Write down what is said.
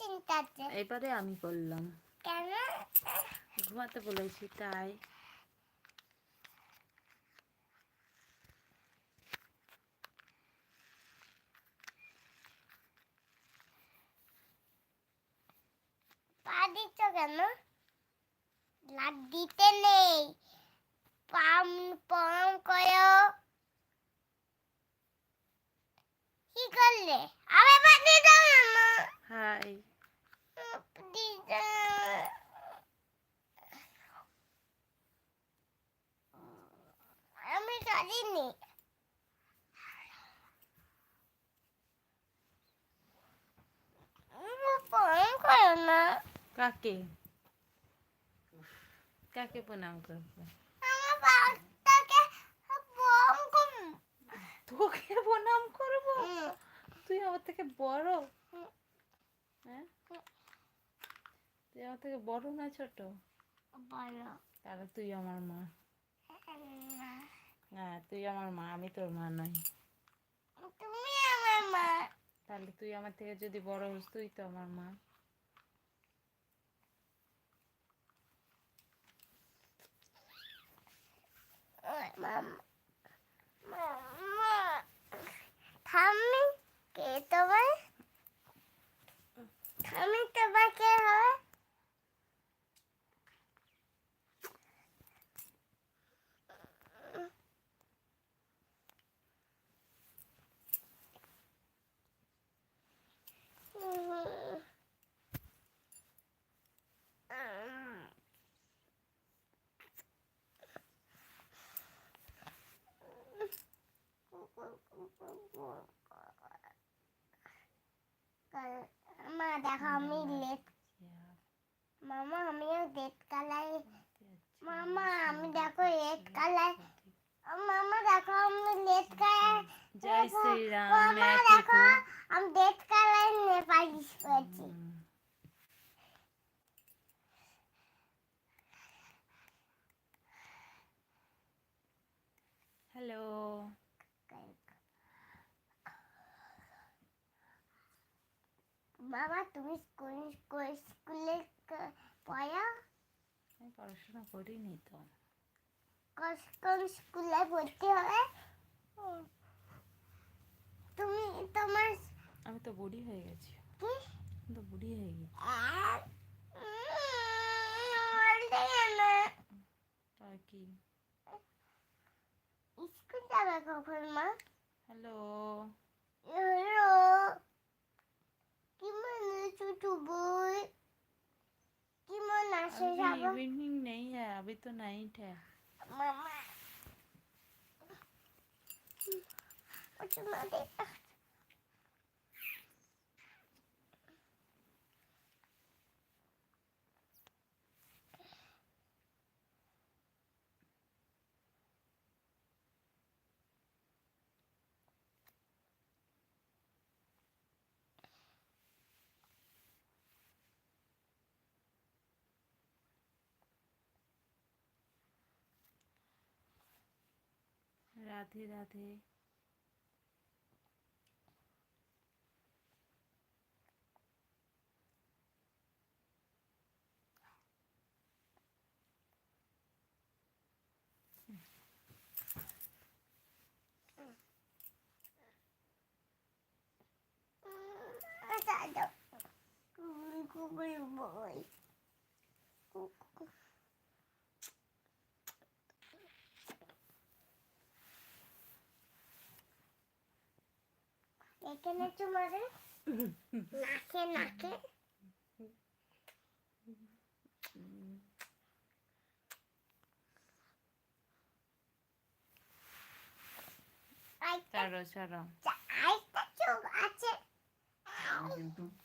চিন্তা আছে? এবারে আমি করলাম। কেন? ঘুমাতে বলেছি তাই। পা দিচ্ছ কেন? লাত দিতে নেই, পাম পম করো। কি করলে? আবার পা দিয়ে দাও না। হাই। আমি জানিনি। পম করো না। কাকে কাকে প্রণাম করবো? আমার পাটাকে পম করো। তোকে প্রণাম করবো? তুই আমার থেকে বড়? হ্যাঁ, তুই আমার থেকে বড় না ছোট? বলো। তাহলে তুই আমার মা। হ্যাঁ, তুই আমার মা, আমি তোর মা নই। তুমি আমার মা। তাহলে তুই আমার থেকে যদি বড় হোস, তুই তো আমার মা। ঠাম্মি কে তোমার? ঠাম্মি তোমার কে হবে? মা দেখো আমি লেট। মামা আমিও রেড কালার। মামা আমি দেখো রেড কালার। মামা দেখো আমি রেড কালার। জয় শ্রীরাম। মামা দেখো আমি রেড কালার নিয়ে পালিশ করেছি। হ্যালো। বাবা তুমি স্কুলে পড়ো? আমি পড়াশোনা করিনি তো। কোন স্কুলে ভর্তি হবে? তুমি তোমার আমি তো বুড়ি হয়ে গেছি। কি? আমি তো বুড়ি হয়ে গেছি। আর কি? স্কুল যাবে কখন মা? হ্যালো। হ্যালো কি মনে ছোট বই? কি মনে আসে अभी যাবো? इवनिंग नहीं है, अभी तो नाइट है। মামা ওটা না দে। राधे राधे। কুকুর বই এখানে তোমার নাকে নাকে ছাড়ো ছাড়ো। আরেকটা চোখ আছে।